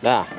Dah.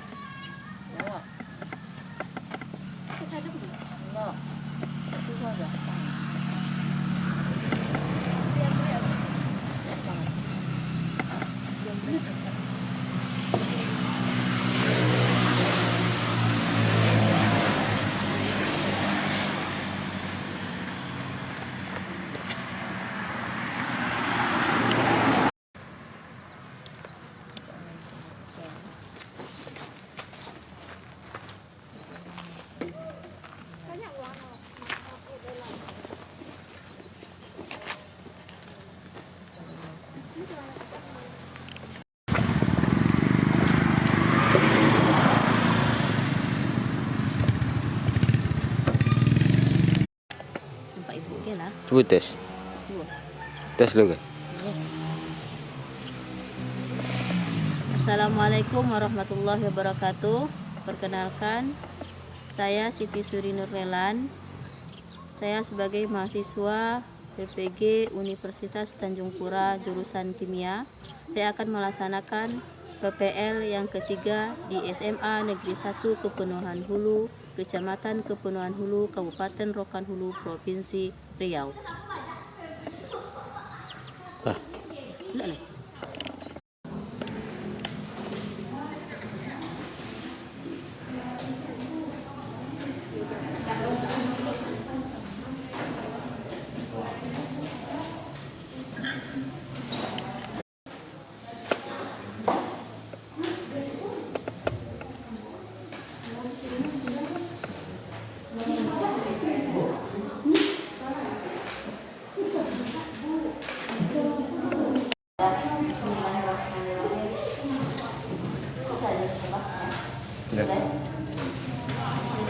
Coba tes. Tes dulu kan. Assalamualaikum warahmatullahi wabarakatuh. Perkenalkan, saya Siti Suri Nurmelan. Saya sebagai mahasiswa PPG Universitas Tanjung Pura jurusan Kimia. Saya akan melaksanakan PPL yang ketiga di SMA Negeri 1 Kepunuhan Hulu, Kecamatan Kepunuhan Hulu, Kabupaten Rokan Hulu, Provinsi Riau.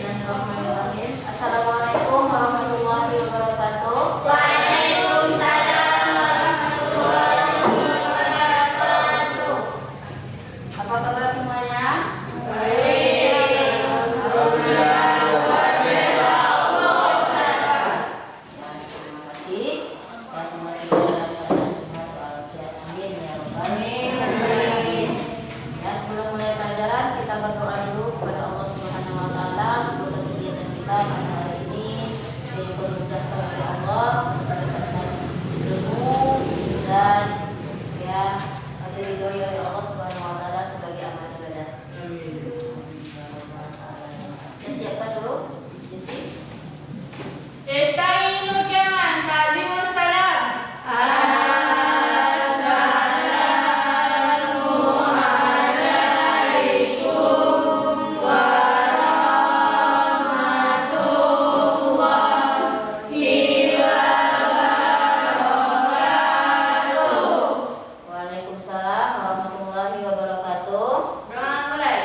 Bismillahirrahmanirrahim. Assalamualaikum warahmatullahi wabarakatuh. Waalaikumsalam warahmatullahi wabarakatuh. Apa kabar semuanya? Baik. Alhamdulillah. Luar biasa. Allah Akbar. Terima kasih. Dan semoga kita dalam keadaan sehat walafiat. Amin ya rabbal alamin. Ya, sebelum mulai pelajaran kita berdoa dulu kepada Allah Subhanahu wa taala. Semoga kegiatan kita pada hari ini dipermudahkan oleh Allah, mendapatkan ilmu dan ya diridhoi oleh Allah Subhanahu wa taala sebagai amal ibadah. Ya, siapkan dulu. Estaiinu dengan ta'zimus salam. Waalaikumsalam warahmatullahi wabarakatuh. Doa mulai.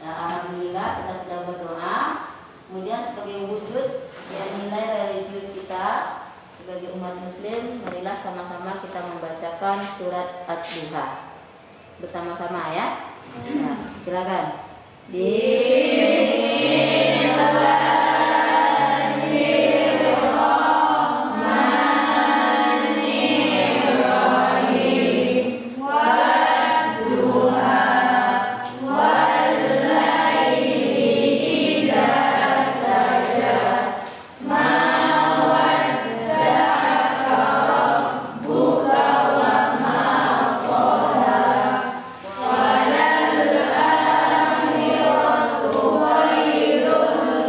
Nah, alhamdulillah kita sudah berdoa. Kemudian sebagai wujud ya nilai religius kita sebagai umat muslim, marilah sama-sama kita membacakan surat At-Duha bersama-sama ya. Nah, silakan. Walal akhiratu khairun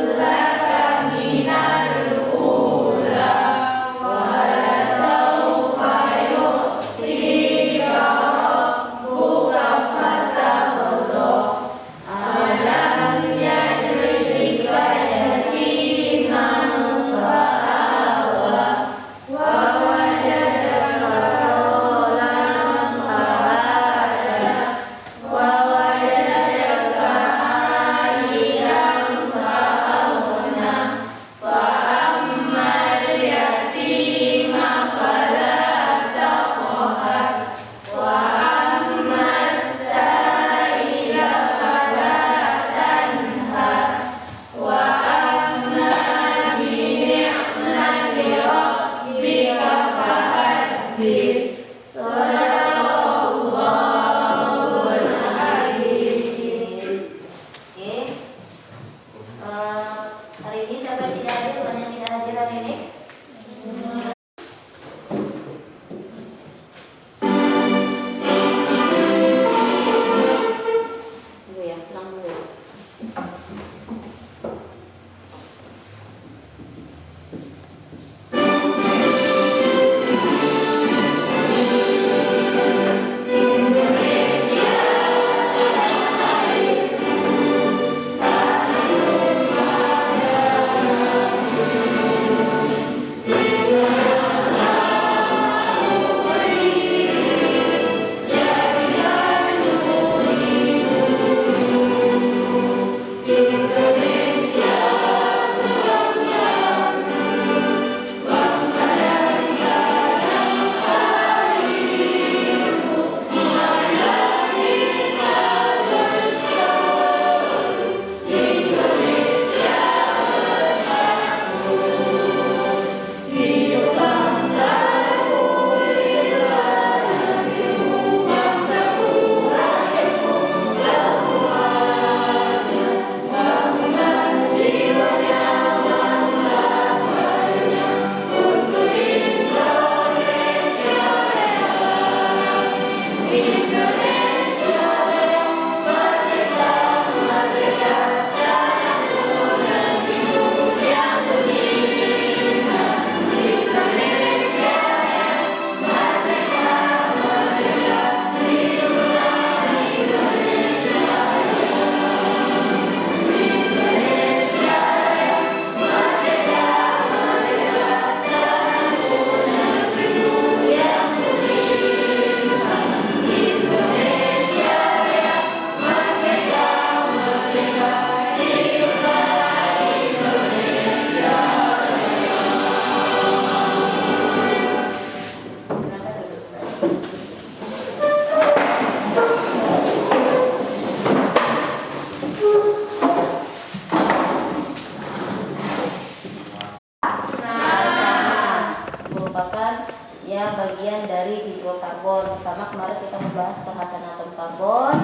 merupakan ya bagian dari hidrokarbon. Pertama kemarin kita membahas kekhasan atom karbon,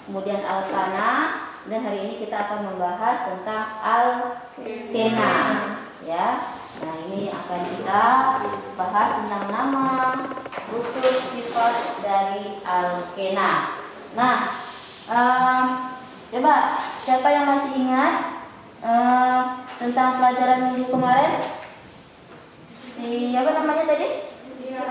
kemudian alkana, dan hari ini kita akan membahas tentang alkena. Ya, nah ini akan kita bahas tentang nama, struktur, sifat dari alkena. Nah, coba siapa yang masih ingat tentang pelajaran minggu kemarin? Siapa namanya tadi? Ya.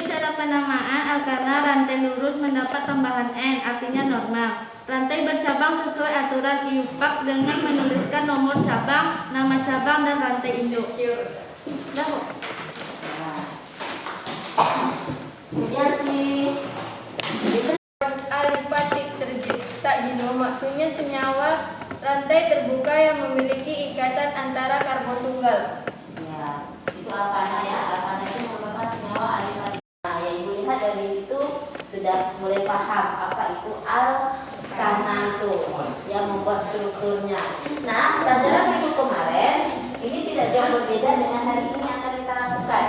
Cara penamaan alkana rantai lurus mendapat tambahan N, artinya normal. Rantai bercabang sesuai aturan IUPAC dengan menuliskan nomor cabang, nama cabang, dan rantai induk. Sudah, Bu? Kemudian Alipatik tercipta gino, maksudnya senyawa rantai terbuka yang memiliki ikatan antara karbon tunggal. ya, itu alkana ya. Alkana itu merupakan senyawa alipatik. Nah, ya Ibu lihat dari situ sudah mulai paham apa itu alkana itu, yang membuat strukturnya. Nah, pelajaran minggu kemarin ini tidak jauh berbeda dengan hari ini yang akan kita lakukan.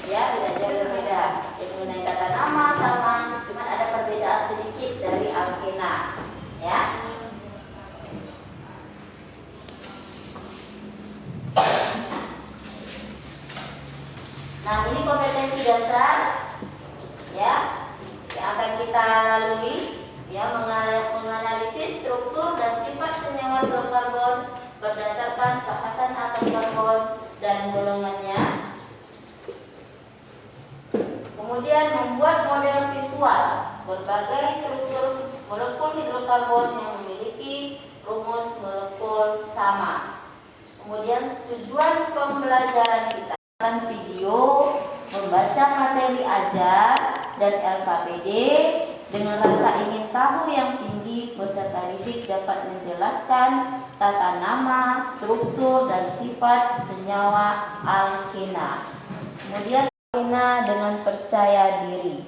Ya, tidak jauh berbeda. Jadi mengenai kata nama sama, cuma ada perbedaan sedikit dari alkena. Ya. Nah, ini kompetensi dasar ya yang akan kita lalui, ya, menganalisis struktur dan sifat senyawa hidrokarbon berdasarkan kekhasan atom karbon dan golongannya. Kemudian membuat model visual berbagai struktur molekul hidrokarbon yang memiliki rumus molekul sama. Kemudian tujuan pembelajaran kita akan video, membaca materi ajar dan LKPD dengan rasa ingin tahu yang tinggi. Peserta didik dapat menjelaskan tata nama, struktur, dan sifat senyawa alkena. Kemudian alkena dengan percaya diri.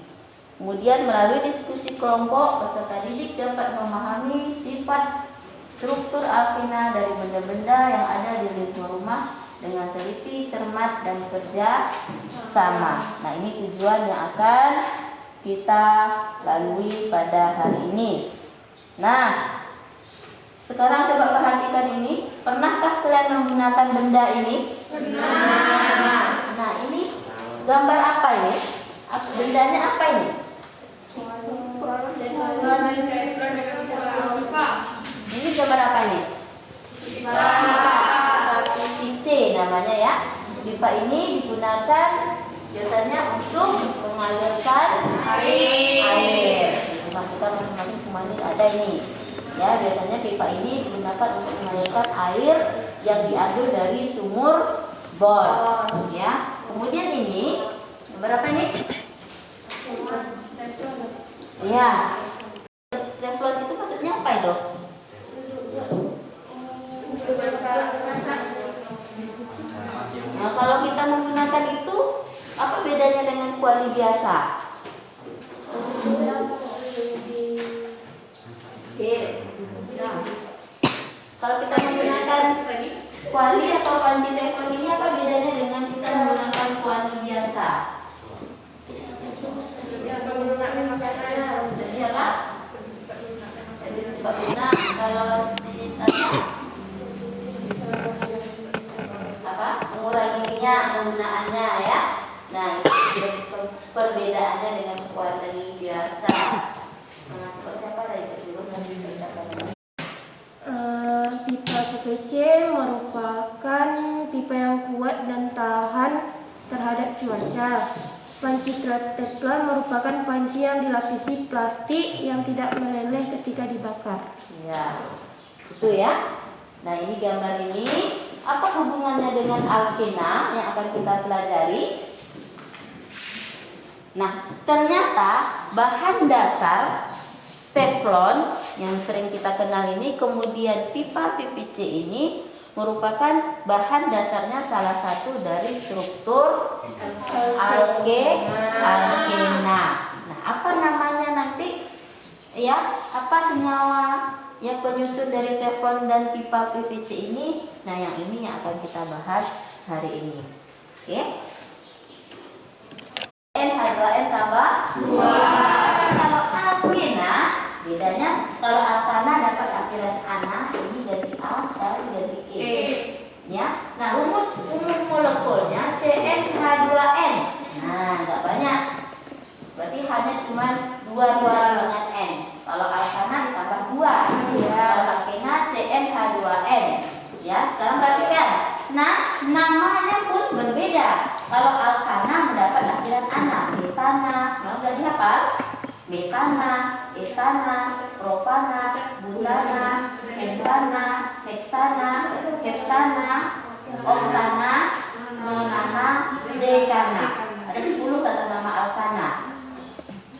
Kemudian melalui diskusi kelompok, peserta didik dapat memahami sifat struktur alkena dari benda-benda yang ada di lingkungan rumah dengan teliti, cermat, dan kerja sama. Nah, ini tujuan yang akan kita lalui pada hari ini. Nah, sekarang coba perhatikan ini. Pernahkah kalian menggunakan benda ini? Pernah. Nah, ini gambar apa ini? Bendanya apa ini? Ini gambar apa ini? Pipa PVC namanya ya. Pipa ini digunakan biasanya untuk mengalirkan air. Rumah kita masing-masing semuanya ada ini. Ya, biasanya pipa ini digunakan untuk mengalirkan air yang diambil dari sumur bor. Ya. Kemudian ini berapa ini? Ya. Teflon itu maksudnya apa itu? Nah, kalau kita menggunakan itu, apa bedanya dengan kuali biasa? Kalau kita menggunakan kuali atau panci teflon ini, apa bedanya dengan kita menggunakan kuali biasa? Jadi apa? Jadi cepat guna. Kalau ditanya apa? Mengurangi minyak penggunaannya ya. Nah, itu perbedaannya dengan kuali biasa. Nah, siapa lagi dulu nanti diceritakan. Pipa PVC merupakan pipa yang kuat dan tahan terhadap cuaca. Panci teflon merupakan panci yang dilapisi plastik yang tidak meleleh ketika dibakar. Ya, itu ya. Nah, ini gambar ini apa hubungannya dengan alkena yang akan kita pelajari? Nah, ternyata bahan dasar teflon yang sering kita kenal ini, kemudian pipa PVC ini merupakan bahan dasarnya salah satu dari struktur alkena. Nah, apa namanya nanti? Ya, apa senyawa yang penyusun dari teflon dan pipa PVC ini. Nah, yang ini yang akan kita bahas hari ini. Oke? N-H2N tambah 2. Kalau alkena, bedanya kalau alkana dapat akhiran ana, ini ganti A, sekarang ganti E. Ya. Nah, rumus umum molekulnya CnH2n. Nah, nggak banyak. Berarti hanya cuma 2 dengan N. Kalau alkana ditambah 2. Kalau alkena CnH2n. Ya, sekarang perhatikan. Nah, namanya pun berbeda. Kalau alkana mendapat akhiran ana, metana. Sekarang udah dihafal. Metana, etana, propana, butana, pentana, heksana, heptana, oktana, nonana, dekana. Ada 10 kata nama alkana.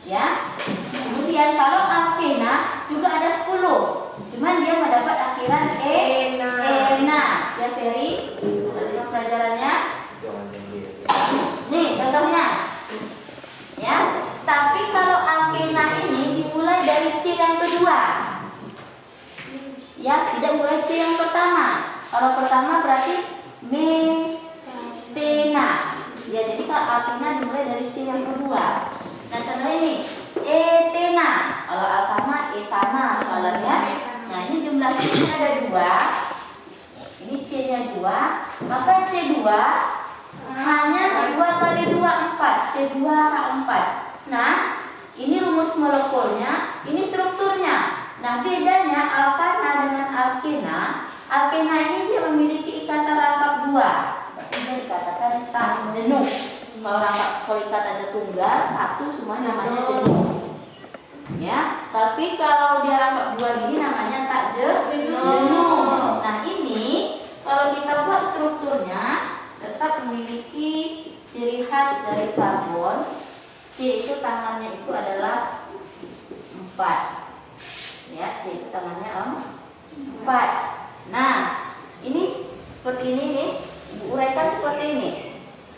Ya. Kemudian kalau alkena juga ada 10. Cuman dia mendapat akhiran ena. Ya, Ferry. Tadi pelajarannya. Nih, contohnya. Ya. Tapi kalau alkena ini dimulai dari C yang kedua. Ya, tidak mulai C yang pertama. Kalau pertama berarti metena. Ya, jadi kalau alkena dimulai dari C yang kedua. Nah, contoh ini etena. Kalau alkana etana soalnya. Nah, ini jumlah C-nya ada 2. Ini C-nya 2. Maka C2 hanya 2 kali 2 4. C2H4. Nah, ini rumus molekulnya, ini strukturnya. Nah, bedanya alkana dengan alkena. Alkena ini dia memiliki ikatan rangkap 2. Berarti dia dikatakan tak jenuh. Kalau ikatannya tunggal, 1 semua namanya jenuh. Ya, tapi kalau dia rangkap 2 gini namanya tak jenuh. Nah, ini kalau kita buat strukturnya tetap memiliki ciri khas dari karbon. C itu tangannya itu adalah 4. Ya, C itu tangannya 4. Nah, ini seperti ini nih, uraikan seperti ini.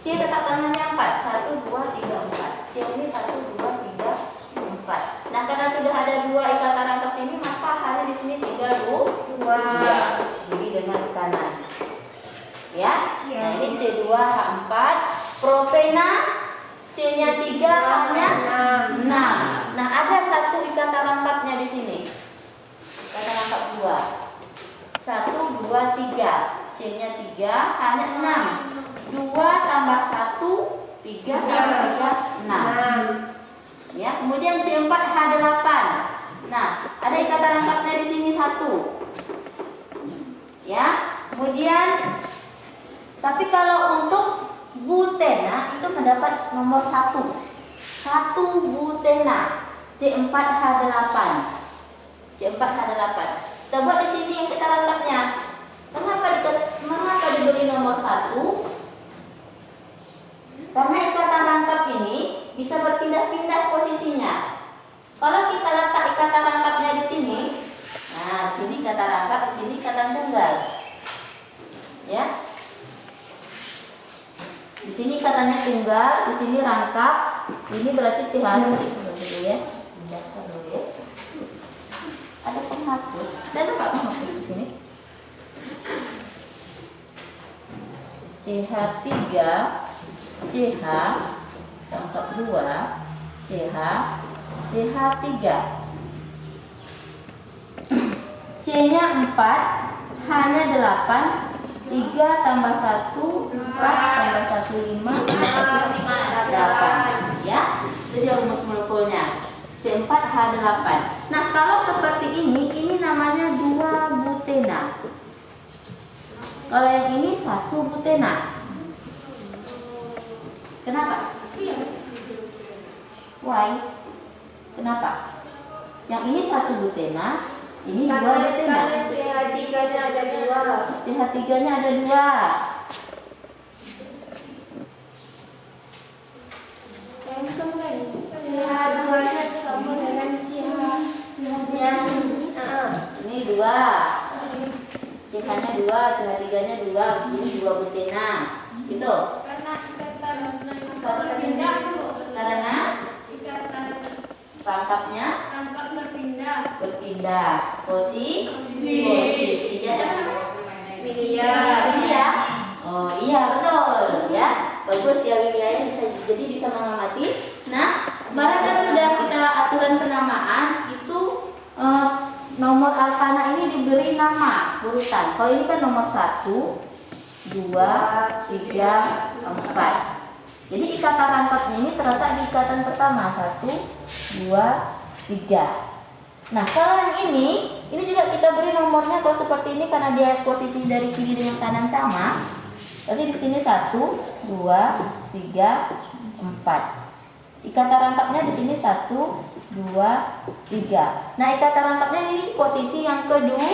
C tetap tangannya 4. 1, 2, 3, 4. C ini 1, 2, 3, 4. Nah, karena sudah ada 2 ikatan rangkap sini, maka hanya di sini tinggal 2. Jadi dengan kanan. Ya. Nah, ini C2H4. Propena C-nya 3, H-nya 6. Nah, ada 1 ikatan rangkapnya di sini. Ikatan rangkap 2. 1, 2, 3. C-nya 3, H-nya 6. 2 tambah 1, 3 tambah 3, 6. Ya, kemudian C4H8. Nah, ada ikatan rangkapnya di sini 1. Ya, kemudian tapi kalau untuk butena itu mendapat nomor 1. 1 butena. C4H8. C4H8. Kita buat di sini yang kita rangkapnya. Mengapa diberi nomor 1? Karena ikatan rangkap ini bisa berpindah-pindah posisinya. Kalau kita letak ikatan rangkapnya di sini, nah di sini ikatan rangkap, di sini ikatan tunggal. Ya. Di sini ikatannya tunggal, di sini rangkap. Ini berarti CH dulu ya. Pindahkan dulu ya. Ada penghapus. Dan apa penghapus di sini? CH3, CH, rangkap 2, CH, CH3. C-nya 4, H-nya 8. 3 tambah 1, 4 tambah 1, 5 tambah 1, 8. Ya, itu dia rumus molekulnya. C4H8. Nah, kalau seperti ini namanya 2 butena. Kalau yang ini 1 butena. Kenapa? Why? Kenapa? Yang ini 1 butena. Ini 2 butena. CH3-nya ada 2. CH3-nya ada 2. CH2-nya sama dengan CH-nya. Ini 2. CH-nya 2, CH3-nya 2. Ini 2 butena. Gitu. Karena ikatan Karena Rangkapnya Rangkap berpindah. berpindah. Posisinya Widya. Oh iya betul ya. Bagus ya Widya ya, bisa mengamati. Nah, kemarin kan sudah kita aturan penamaan itu nomor alkana ini diberi nama urutan. Kalau ini kan nomor 1, 2, 3, 4. Jadi ikatan rangkapnya ini terletak di ikatan pertama 1, 2, 3. Nah kalau yang ini juga kita beri nomornya. Kalau seperti ini karena dia posisi dari kiri dengan kanan sama, berarti di sini 1, 2, 3, 4. Ikatan rangkapnya di sini 1, 2, 3. Nah ikatan rangkapnya ini posisi yang kedua.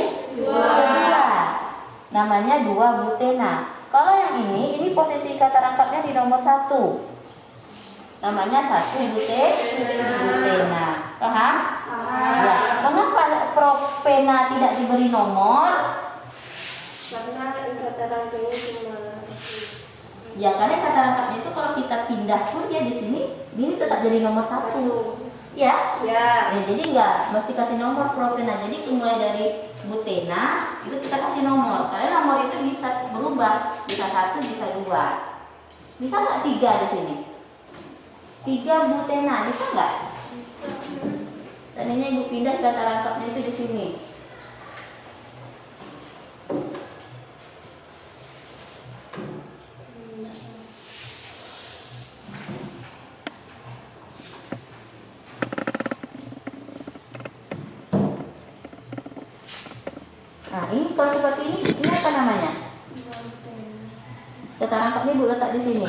Namanya 2 butena. Kalau yang ini posisi ikatan rangkapnya di nomor 1. Namanya 1 butena. Paham? Ya. Mengapa propena tidak diberi nomor? Karena ikatan rangkapnya cuma Ya karena ikatan rangkapnya itu kalau kita pindah pun dia di sini ini tetap jadi nomor 1. Ya. ya. Ya, jadi nggak mesti kasih nomor propena. Jadi mulai dari butena itu kita kasih nomor. Karena nomor itu bisa berubah, bisa 1, bisa 2. Bisa nggak 3 di sini? 3 butena, bisa nggak? Tadinya ibu pindah kata rangkapnya itu di sini. Nah ini kalau seperti ini apa namanya? Kata rangkapnya ibu letak di sini.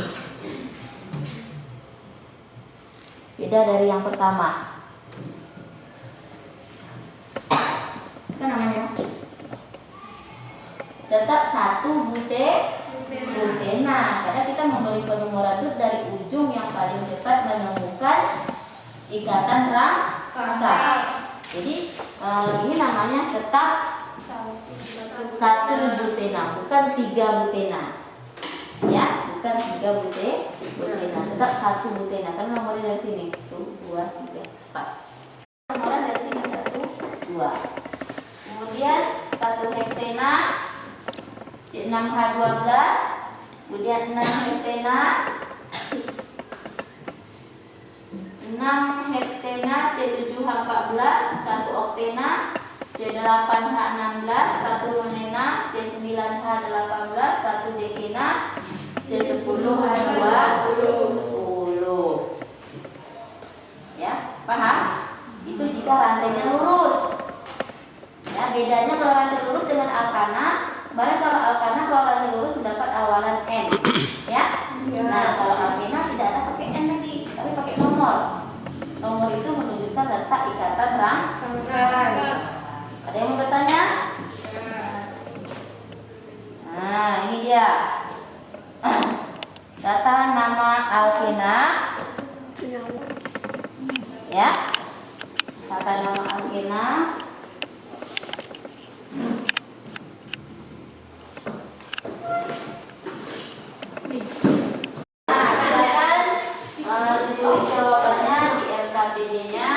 Beda dari yang pertama. Apa namanya? Tetap 1 butena. Karena kita memberi penomoran itu dari ujung yang paling cepat menemukan ikatan rangkap. Jadi ini namanya tetap 1 butena, bukan 3 butena. Ya, bukan 3 butena, tetap 1 butena. Karena nomornya dari sini 1, 2, 3, 4. Nomornya dari sini 1, 2. Kemudian 1 heksena C6H12, kemudian 6 hektena, 6 hektena C7H14, 1 oktena C8H16, 1 nonena C9H18, 1 dekena C10H20. Ya, paham? Itu jika rantainya lurus. Ya, bedanya kalau rantai lurus dengan alkana. Kemarin kalau alkana kalau rantai lurus mendapat awalan N. Ya. Nah, kalau alkena tidak ada pakai N lagi, tapi pakai nomor. Nomor itu menunjukkan letak ikatan rangkap. Ada yang mau bertanya? Nah, ini dia. Data nama alkena. Ya. Data nama alkena. Tulis jawabannya di LKPD-nya.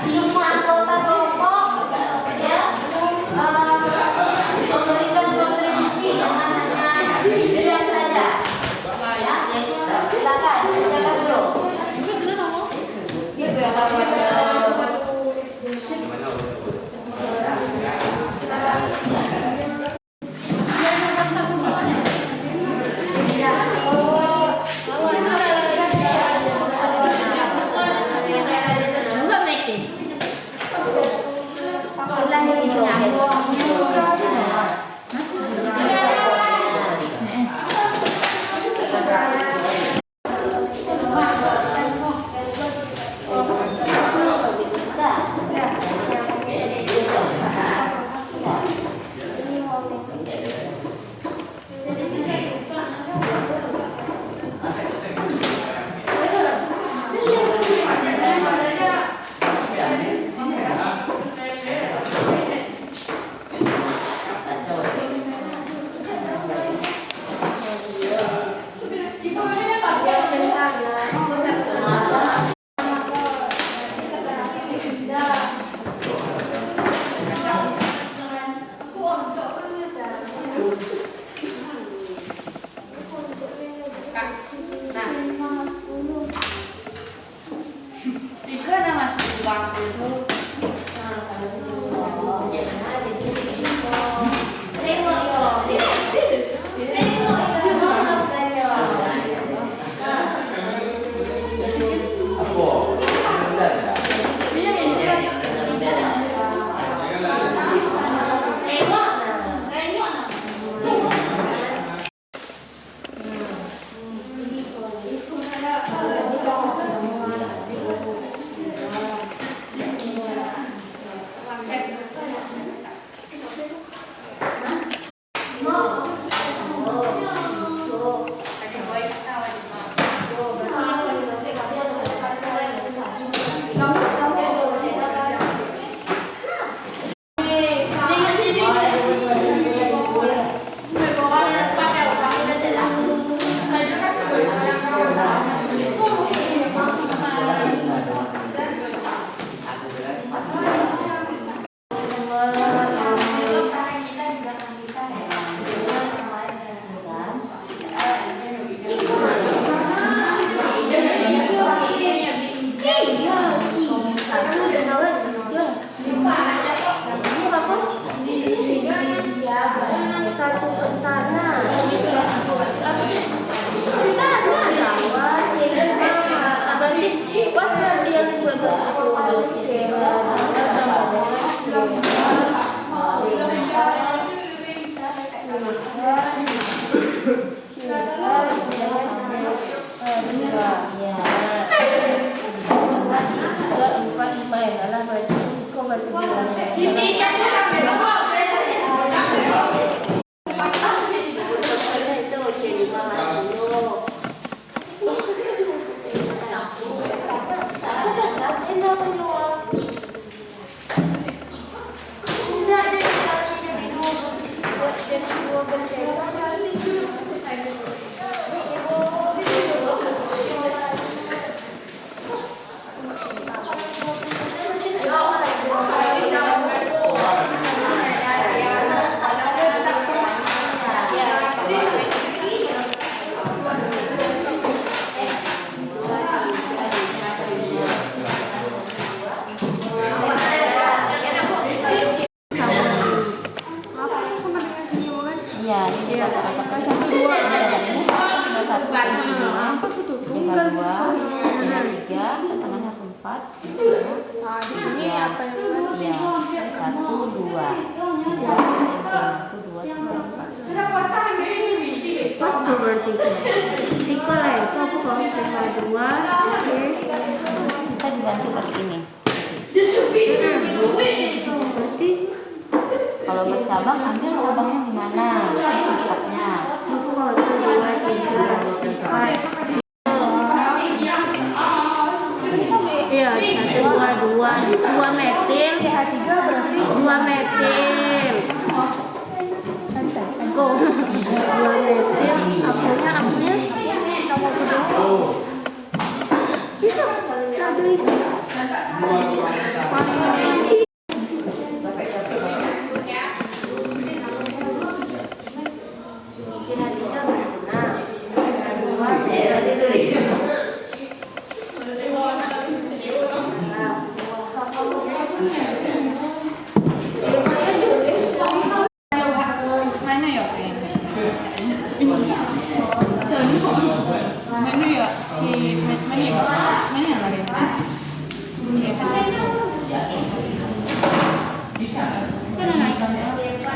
Semua anggota kelompok ya memberikan kontribusi dengan hanya pilihan saja. Ya, silakan dulu. Tiga nama sebang itu. Satu pentana. Berarti pas berarti yang berarti tiga lah itu aku kalau setengah dua Kita dibantu pakai ini. berarti Kalau bercabang ambil cabangnya di mana? Tempatnya. aku kalau dua tiga empat iya satu dua metil tiga berarti dua metil go dua metil apunya nomor kedua itu tulis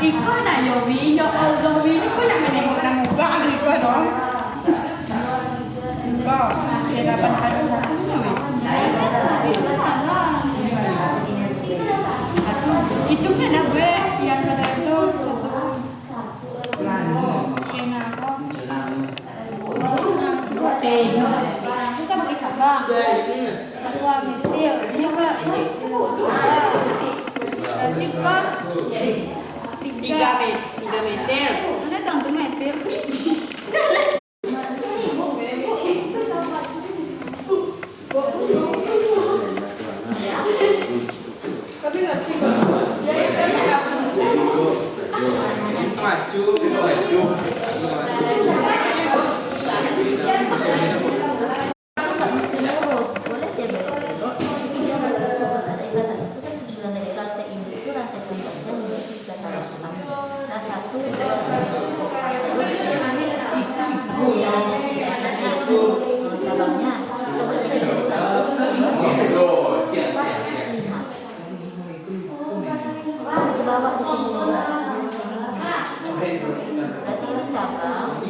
Iko na Yowi, Yowi ini kok yang menengok-nengok nih gua dong. Kok kira ada satunya weh. Itu kan ada gue yang kata itu kenapa? Suka pakai cabang. Dua metil juga. Berarti kok tiga meter. Mana tanggung meter? Tapi Mesti lurus, boleh dia belok. Terus ada ikatan itu kan bilang dari rantai induk itu rantai puncaknya memiliki ikatan rangkap. Nah 1, 2, 3, cabangnya coba jadi 1, 2, 3, 4, 5. Ke bawah di sini juga. Berarti ini cabang.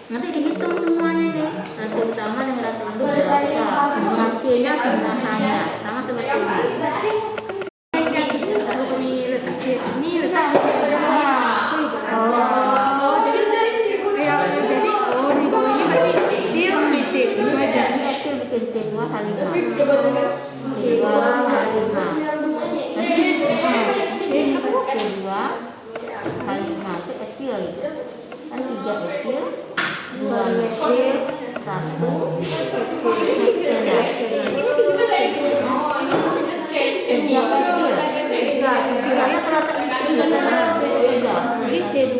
Nanti dihitung semuanya deh, rantai utama dengan rantai induk berapa, hasilnya semuanya sama seperti ini. Bikin C2 H5 itu kecil kan 3 etil 2 metil 1 Ini C2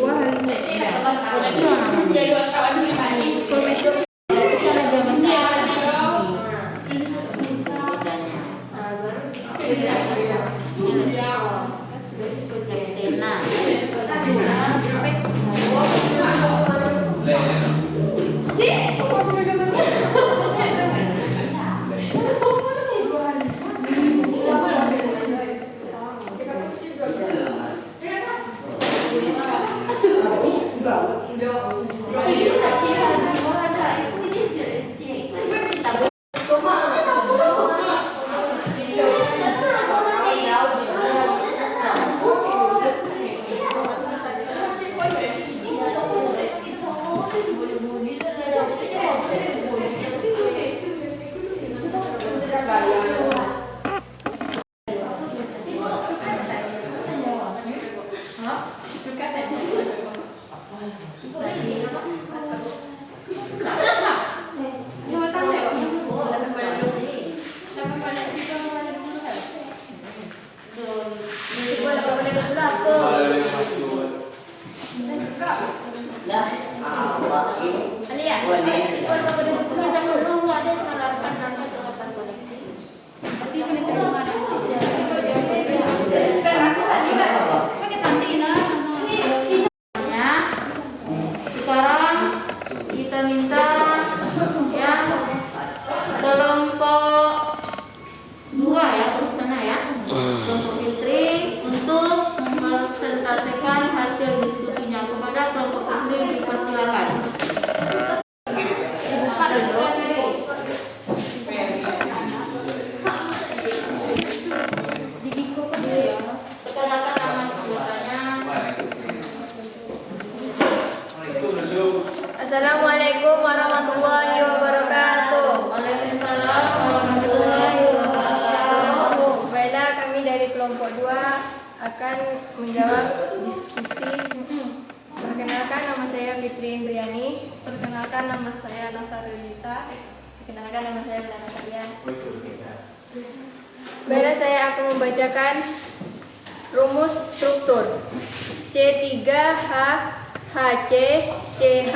Sekarang kita minta yang kelompok 2 ya, mana ya? Kelompok Fitri untuk mempresentasikan hasil diskusinya. Kepada kelompok Fitri dipersilakan. Perkenalkan nama anggotanya. Assalamualaikum warahmatullahi wabarakatuh. Waalaikumsalam warahmatullahi wabarakatuh. Baiklah, kami dari kelompok 2 akan menjawab diskusi. Perkenalkan, nama saya Fitri Indriani. Perkenalkan, nama saya Nasarulita. Perkenalkan, nama saya Belana Sadia. Baiklah, saya akan membacakan rumus struktur. C3H HC CH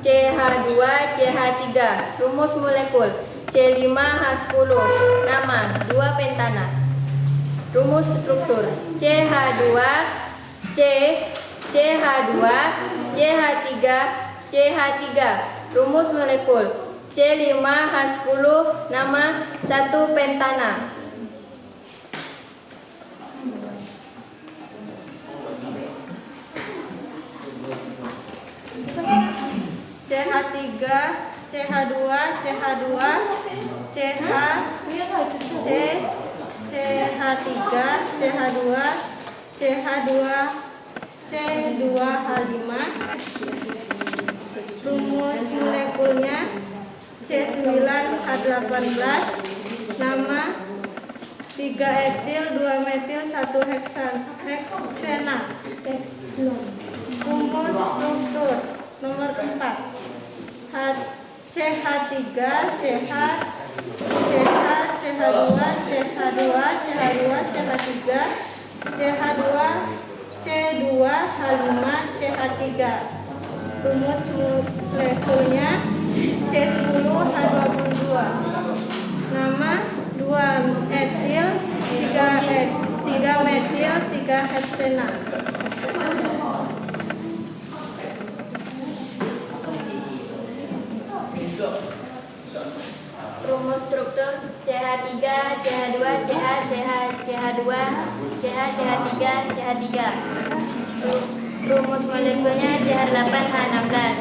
CH2 CH3. Rumus molekul. C5H10 nama 2 pentana. Rumus struktur. CH2 C CH2 CH3 CH3 Rumus molekul. C5H10 nama 1 pentana. CH3, CH2, CH2, CH, C, CH3, CH2, CH2, C2H5. Rumus molekulnya C9H18 nama 3 etil 2 metil 1 heksena. Rumus struktur nomor 4 CH3, CH, CH, CH2, CH2, CH2, CH3, CH2, C2H5, CH3. Rumus molekulnya C10H22 nama 2 etil 3 metil 3 heksena. Rumus struktur CH3, CH2, CH, CH, CH2, CH, CH3, CH3. Rumus molekulnya CH8H16.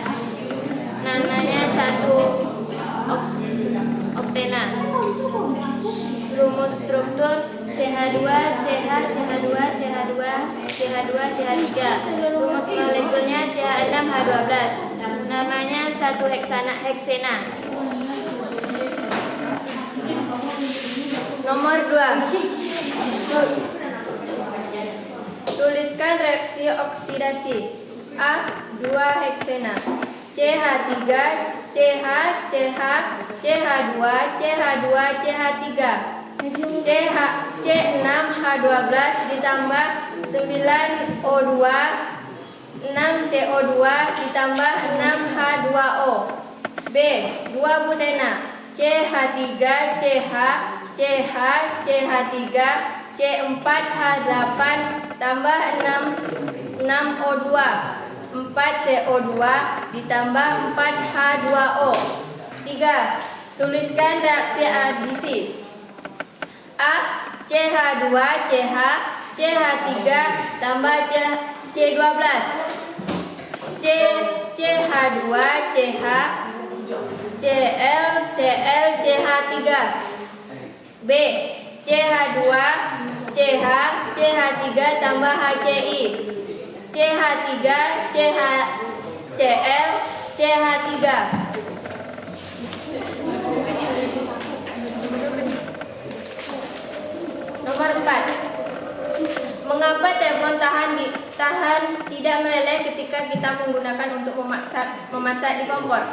Namanya 1 oktena. Rumus struktur CH2, CH, CH2, CH2, CH2, CH3. Rumus molekulnya CH6H12. Namanya 1 heksena. Nomor 2. Tuliskan reaksi oksidasi. A. 2 heksena. CH3, CH, CH, CH2, CH2, CH3. C6H12 ditambah 9O2, 6CO2 ditambah 6H2O. B. 2 butena. CH3, CH, CH, CH3, C4H8 tambah 6O2, 4CO2 ditambah 4H2O. 3. Tuliskan reaksi adisi. A. CH2, CH, CH3 tambah C12. CH2, CH, Cl, Cl, CH3. B. CH2, CH, CH3 tambah HCI. CH3, CH, Cl, CH3. Nomor 4. Mengapa teflon tahan tidak meleleh ketika kita menggunakan untuk memasak di kompor?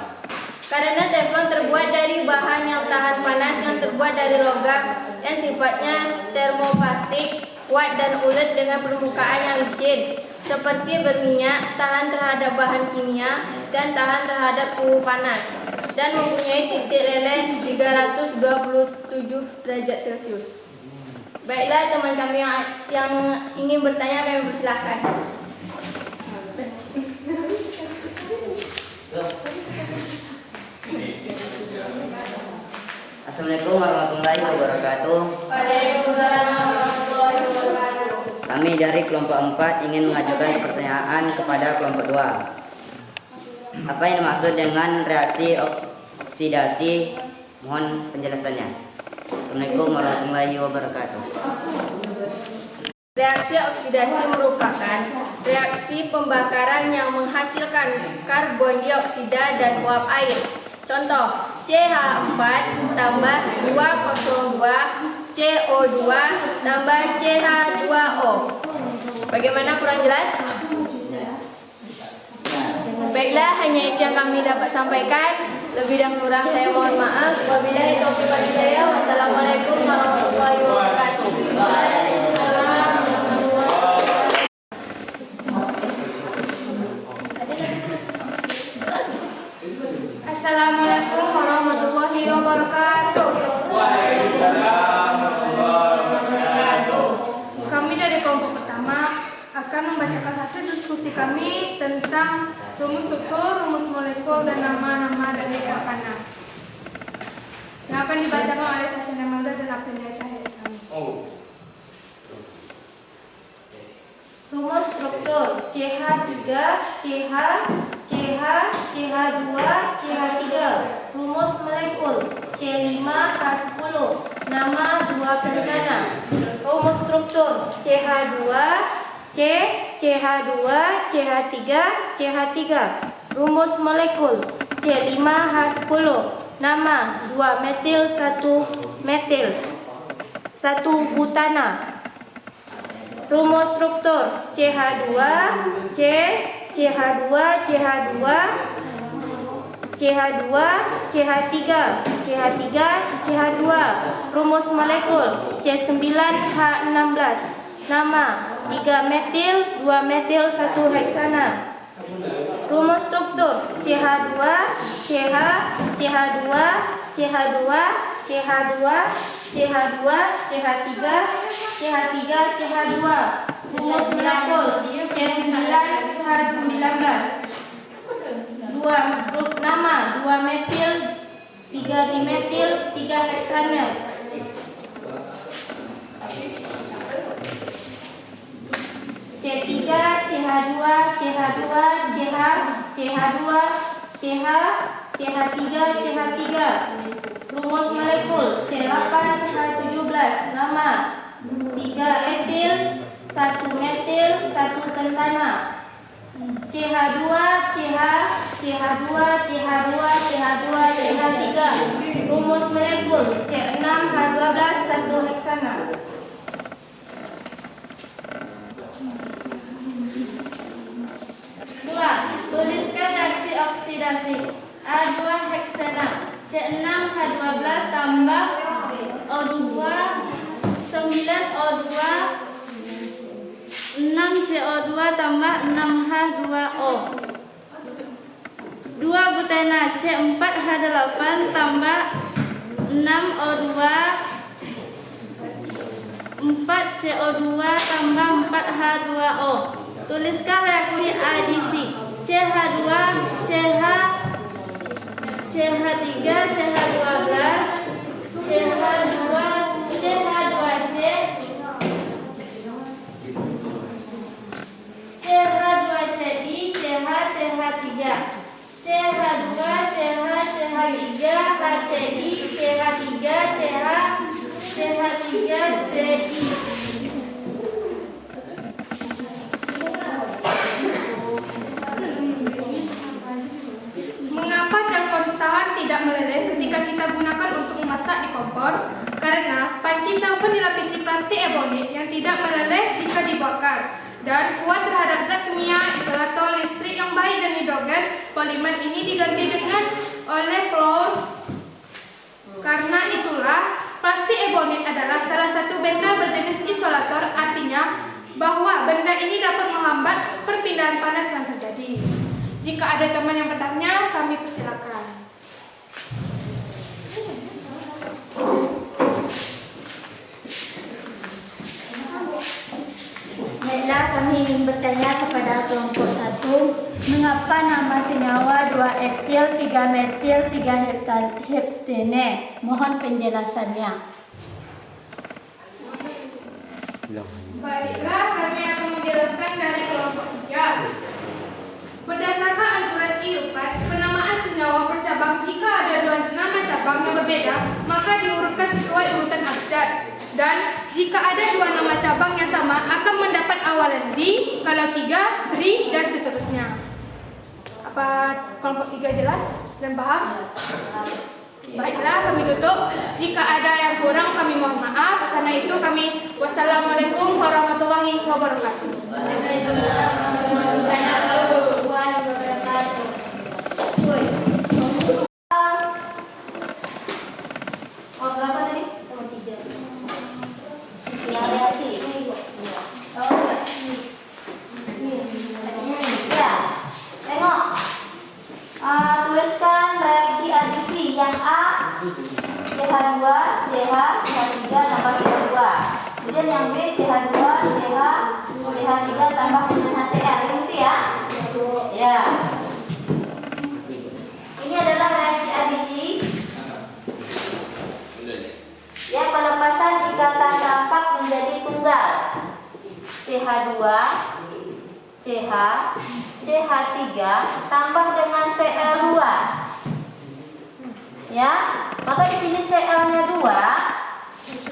Karena teflon terbuat dari bahan yang tahan panas yang terbuat dari logam yang sifatnya termoplastik, kuat dan ulet dengan permukaan yang licin, seperti berminyak, tahan terhadap bahan kimia, dan tahan terhadap suhu panas, dan mempunyai titik leleh 327 derajat Celcius. Baiklah teman kami yang ingin bertanya, kami persilakan. Assalamualaikum warahmatullahi wabarakatuh. Waalaikumsalam warahmatullahi wabarakatuh. Kami dari kelompok 4 ingin mengajukan pertanyaan kepada kelompok 2. Apa yang dimaksud dengan reaksi oksidasi? Mohon penjelasannya. Assalamualaikum warahmatullahi wabarakatuh. Reaksi oksidasi merupakan reaksi pembakaran yang menghasilkan karbon dioksida dan uap air. Contoh, CH4 tambah 202 CO2 tambah CH2O. Bagaimana, kurang jelas? Baiklah, hanya itu yang kami dapat sampaikan. Lebih dan kurang saya mohon maaf. Wabillahi taufiq wal hidayah. Wassalamualaikum warahmatullahi wabarakatuh. Assalamualaikum warahmatullahi wabarakatuh. Kami dari kelompok pertama akan membacakan hasil diskusi kami tentang rumus struktur, rumus molekul, dan nama-nama dari alkana. Yang akan dibacakan oleh Tasya Melda dan Aprilia Cahaya Islami. Rumus struktur CH3, CH, CH, CH2, CH3. Rumus molekul C5H10. Nama dua pentana. Rumus struktur CH2, C, CH2, CH3, CH3. Rumus molekul C5H10. Nama 2 metil 1 metil 1 butana. Rumus struktur CH2, C, CH2, CH2, CH2, CH3, CH3, CH2. Rumus molekul C9H16. Nama 3 metil, 2 metil, 1 heksana. Rumus struktur CH2, CH, CH2, CH2, CH2, CH2, CH3, CH3, CH2. Rumus molekul C9H19. Nama 2 metil, 3 dimetil, 3 hektana. C3, CH2, CH2, CH, CH2, CH, CH3, CH3. Rumus molekul C8H17. Nama 3 etil, 1 metil, 1 pentana. CH2, CH, CH2, CH2, CH2, CH3. Rumus molekul C6H12, 1 heksana. Tuliskan reaksi oksidasi A2 heksana C6H12 tambah O2 9O2 6CO2 tambah 6H2O. 2 butena C4H8 tambah 6O2 4CO2 tambah 4H2O. Tuliskan reaksi adisi CH2, CH, CH3, CH12, CH2, CH2C, CH2CD, CH, CH3, CH2, CH, CH3, HCI, CH3, CH, CH3, CI. Mengapa telepon tahan tidak meleleh ketika kita gunakan untuk memasak di kompor? Karena panci telepon dilapisi plastik ebonit yang tidak meleleh jika dibakar dan kuat terhadap zat kimia, isolator listrik yang baik dan hidrogen. Polimer ini diganti dengan oleh fluor. Karena itulah plastik ebonit adalah salah satu benda berjenis isolator, artinya bahwa benda ini dapat menghambat perpindahan panas yang terjadi. Jika ada teman yang bertanya, kami persilakan. Baiklah, kami ingin bertanya kepada kelompok 1, mengapa nama senyawa 2 etil, 3 metil, 3 heptene? Mohon penjelasannya. Baiklah, kami akan menjelaskan dari kelompok 3. Berdasarkan aturan I4, penamaan senyawa bercabang jika ada 2 nama cabang yang berbeda, maka diurutkan sesuai urutan abjad. Dan jika ada 2 nama cabang yang sama, akan mendapat awalan di, kalau 3, tri, dan seterusnya. Apa kelompok 3 jelas dan paham? Baiklah, kami tutup. Jika ada yang kurang, kami mohon maaf. Karena itu kami wassalamualaikum warahmatullahi wabarakatuh. Tuliskan reaksi adisi yang A CH2, CH, CH3 tambah CH2. Kemudian yang B CH2, CH, CH3 tambah dengan HCl. Itu ya. Ya. adalah reaksi adisi. Ya, pelepasan ikatan rangkap menjadi tunggal. CH2, CH, CH3 tambah dengan Cl2. Ya, maka di sini Cl-nya 2.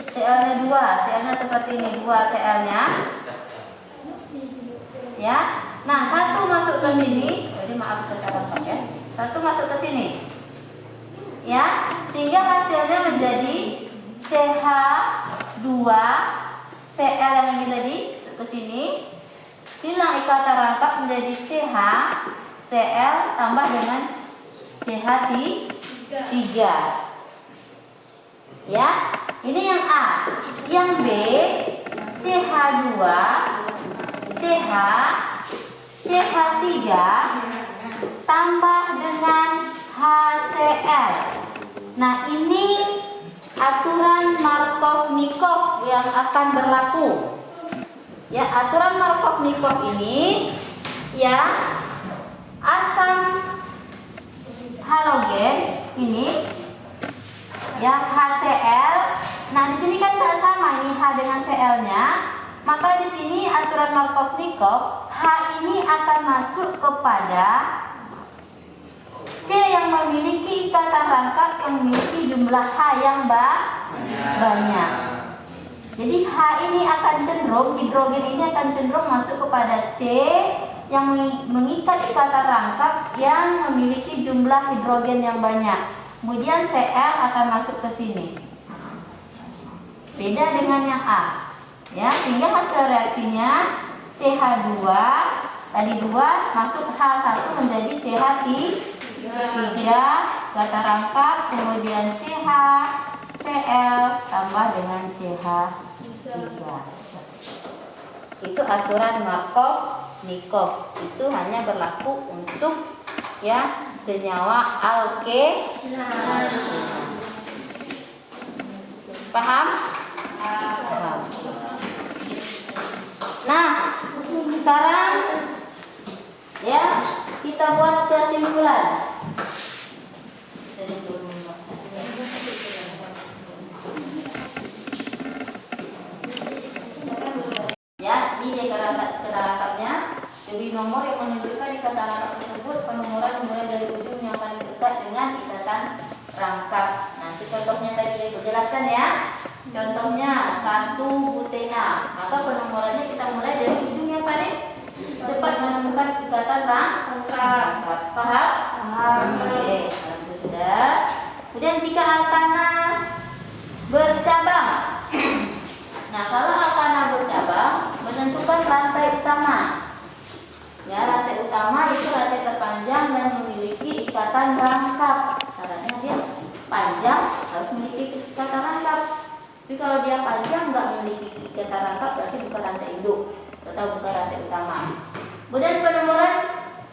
Cl-nya seperti ini, 2 Cl-nya. Ya. Nah, 1 masuk ke sini. Jadi maaf kata ya. 1 masuk ke sini. Ya, sehingga hasilnya menjadi CH2 Cl yang ini tadi ke sini. Hilang ikatan rangkap menjadi CH Cl tambah dengan CH3. Ya, ini yang A. Yang B, CH2 CH CH3 tambah dengan HCl. Nah, ini aturan Markov-Nikov yang akan berlaku. Ya, aturan Markov-Nikov ini ya, asam halogen ini ya HCl. Nah, di sini kan nggak sama ini H dengan Cl-nya. Maka di sini aturan Markov-Nikov, H ini akan masuk kepada C yang memiliki ikatan rangkap yang memiliki jumlah H yang banyak. Jadi H ini akan cenderung, hidrogen ini akan cenderung masuk kepada C yang mengikat ikatan rangkap yang memiliki jumlah hidrogen yang banyak. Kemudian Cl akan masuk ke sini. Beda dengan yang A. Ya, sehingga hasil reaksinya CH2 tadi 2 masuk H1 menjadi CH3 kata rangkap, kemudian CH Cl tambah dengan CH3. Itu aturan Markov-Nikov. Itu hanya berlaku untuk ya senyawa alkenan. Paham? Paham. Nah, sekarang ya kita buat kesimpulan. Ya, ini kata rangkapnya. Jadi nomor yang menunjukkan ikatan rangkap tersebut penomoran mulai dari ujung yang paling dekat dengan ikatan rangkap. Nanti contohnya tadi saya jelaskan ya. Contohnya 1 butena, maka penomorannya kita mulai dari ujung yang paling cepat menemukan ikatan rangkap. Paham? Oke, sudah. Kemudian jika alkana bercabang. Nah, kalau alkana bercabang menentukan rantai utama. Ya, rantai utama itu rantai terpanjang dan memiliki ikatan rangkap. Syaratnya dia panjang harus memiliki ikatan rangkap. Tapi kalau dia panjang nggak memiliki ikatan rangkap berarti bukan rantai induk atau bukan rantai utama. Kemudian penomoran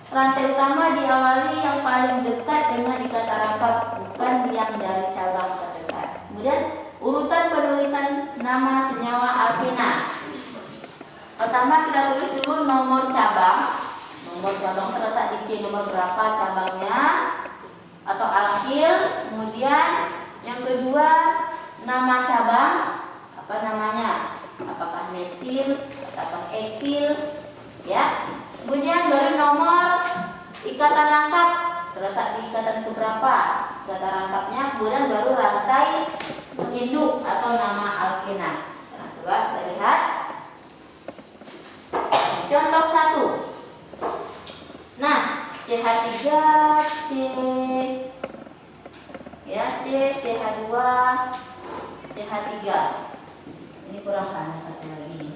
rantai utama diawali yang paling dekat dengan ikatan rangkap, bukan yang dari cabang terdekat. Kemudian urutan penulisan nama senyawa alkena. Pertama kita tulis dulu nomor cabang. Nomor cabang terletak di C, nomor berapa cabangnya atau alkil. Kemudian yang kedua nama cabang, apa namanya? Apakah metil atau etil, ya. Kemudian baru nomor ikatan rangkap terletak di ikatan keberapa ikatan rangkapnya. Kemudian baru rantai induk atau nama alkena. Nah, coba kita lihat. Contoh 1. Nah, CH3 C ya, C CH2 CH3. Ini kurang panas satu lagi.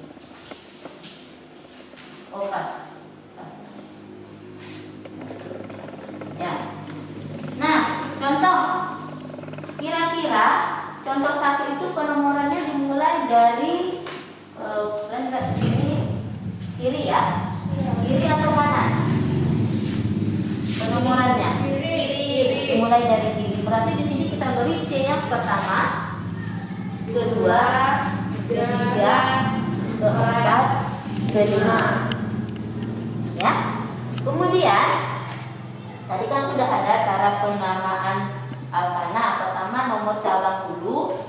Oh, pas. Ya. Nah, contoh. Kira-kira contoh 1 itu penomorannya dimulai dari sini kiri ya. Kiri atau kanan? Penomorannya kiri. Mulai dari kiri. Berarti di sini kita beri C yang pertama, kedua, ketiga, keempat, kelima. Ya. Kemudian Tadi kan sudah ada cara penamaan alkana. Pertama nomor cabang dulu,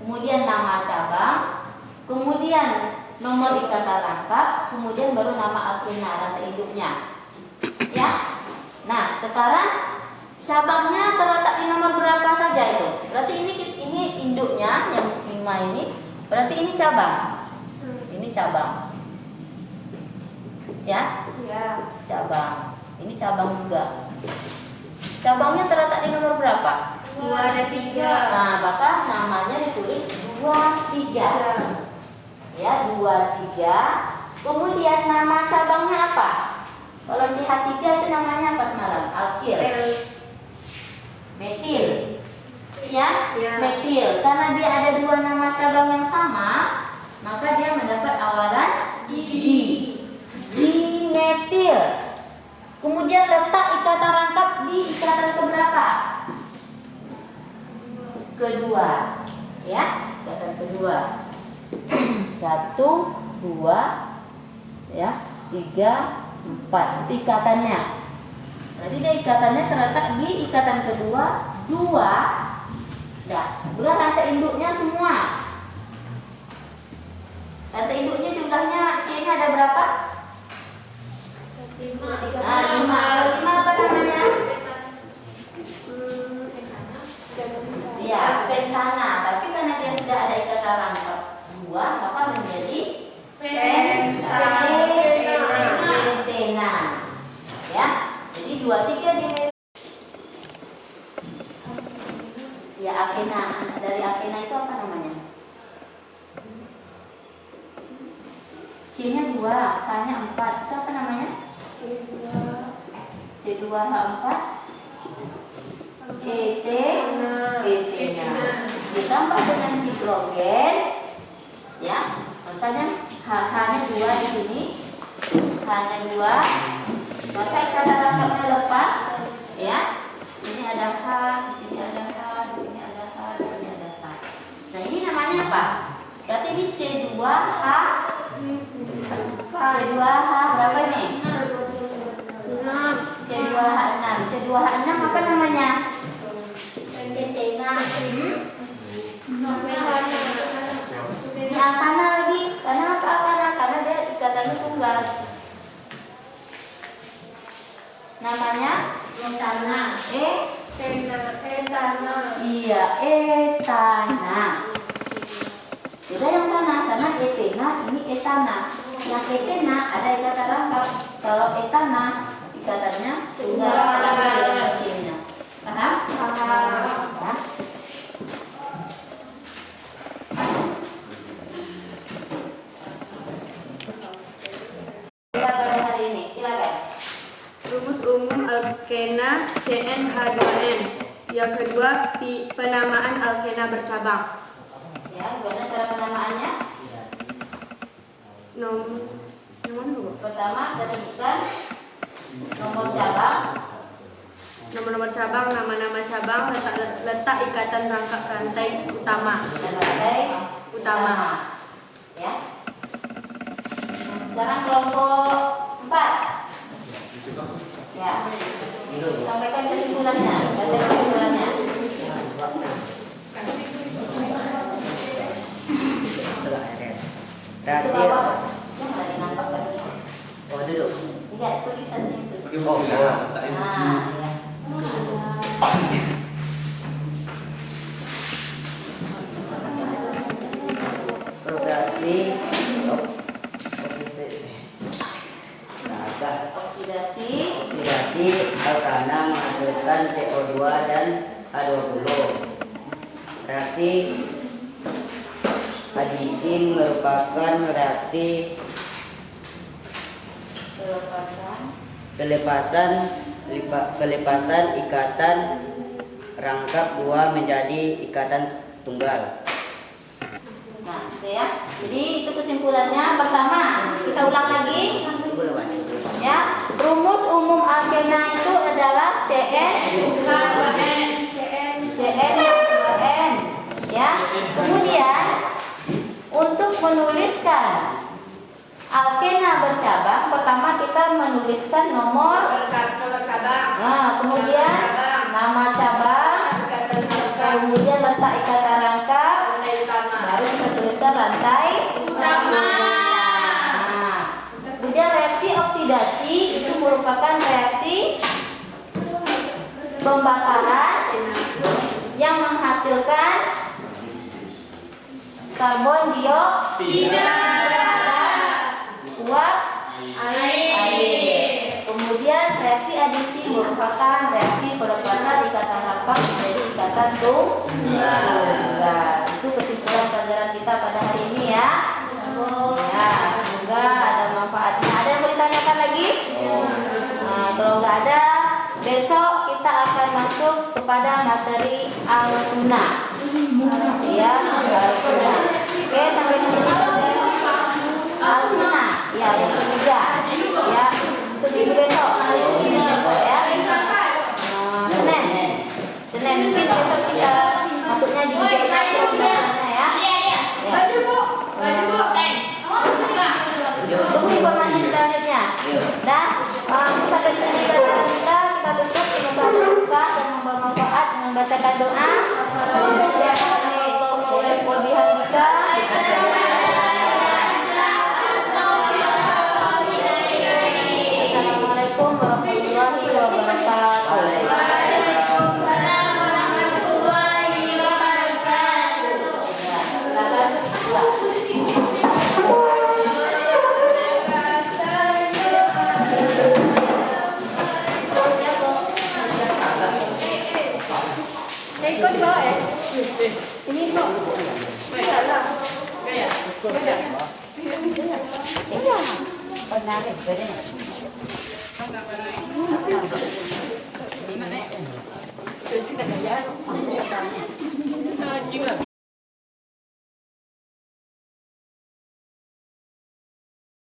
kemudian nama cabang, kemudian nomor ikatan rangkap, kemudian baru nama alkena rantai induknya. Ya. Nah, sekarang cabangnya terletak di nomor berapa saja itu? Berarti ini induknya yang 5 ini. Berarti ini cabang. Ini cabang. Ya? Ya. Cabang. Ini cabang juga. Cabangnya terletak di nomor berapa? 2 dan 3. Nah, maka namanya ditulis 2, 3. Ya, 2, 3. Kemudian nama cabangnya apa? Kalau CH3 itu namanya apa semalam? Alkil. Metil. Ya, Ya. metil. Karena dia ada 2 nama cabang yang sama, maka dia mendapat awalan di. Dimetil. Kemudian letak ikatan rangkap di ikatan keberapa? Kedua. Ya, ikatan kedua. 1, 2, ya, 3, 4. Itu ikatannya. Berarti dia ikatannya terletak di ikatan kedua 2. Dah, bukan rantai induknya semua. Rantai induknya jumlahnya C-nya ada berapa? 5. Nah, 5. Kalau 5 apa namanya? Ya, pentana. Tapi karena dia sudah ada ikatan rangkap 2, maka menjadi pentena. Ya. Jadi 2, 3 di ya, akena. Dari akena itu apa namanya? C-nya 2, H-nya 4. Itu apa namanya? C2H4 ET-nya ditambah dengan hidrogen, ya, makanya H-nya 2 di sini, H-nya 2, maka ikatan rangkapnya lepas, ya. Ini ada H, di sini ada H, di sini ada H, di sini ada H. Nah, ini namanya apa? Berarti ini C2H. C2H berapa ini? 6. C2H6. C2H6 apa namanya? Pentena. Ini alkana lagi. Karena apa alkana? Karena dia ikatannya tunggal. Namanya etana. Etana. Iya, etana. Beda yang sana, karena etena ini etana. Yang etena ada ikatan rangkap. Kalau etana ikatannya tunggal dengan mesinnya. Paham? Paham. Pada hari ini, silakan. Rumus umum alkena CnH2n. Yang kedua, penamaan alkena bercabang. Ya, gimana cara penamaannya? Pertama, kita sebutkan nomor cabang. Nomor cabang, nama-nama cabang, letak ikatan rangkap rantai utama. Dan rantai Utama. Ya. Sekarang kelompok 4. Ya. Sampaikan kesimpulannya. Baca kesimpulannya. Reaksi. Itu apa? Yang lagi nampak kan? Oh, duduk. Enggak, tulisannya itu. Oh, Nah, ya. Reaksi. Oksidasi alkana menghasilkan CO2 dan H20. Reaksi adisi merupakan reaksi pelepasan ikatan rangkap 2 menjadi ikatan tunggal. Nah, gitu ya. Jadi itu kesimpulannya. Pertama, kita ulang lagi. Ya, rumus umum alkena itu adalah CnH2n. CnH2n. Ya. Kemudian untuk menuliskan alkena bercabang, pertama kita menuliskan nomor Kalau cabang Nah, kemudian nama cabang, kemudian letak ikatan rangka, baru kita tuliskan rantai utama. Nah, kemudian reaksi oksidasi itu merupakan reaksi pembakaran yang menghasilkan karbon dioksida dan uap air. Kemudian reaksi adisi merupakan reaksi perlepasan ikatan rapat menjadi ikatan tunggal. Itu kesimpulan pelajaran kita pada hari ini ya. Ya, semoga ada manfaatnya. Ada yang mau ditanyakan lagi? Nah, kalau nggak ada, besok kita akan masuk kepada materi alguna. Ya, alguna. Oke, sampai di sini alguna. Ya, yang ketiga. Ya, itu minggu besok. Besok ya. Senin mungkin besok kita masuknya di kelasnya ya. Baju bu. Tunggu informasi selanjutnya. Dan sampai di sini pelajaran kita tutup dengan berdoa dan membawa manfaat dengan bacakan doa. Kelebihan kita. Assalamualaikum warahmatullahi wabarakatuh. Ikut bawa ya? Ini kok. Iya lah. Iya. Iya. Menarik, benar. Gimana?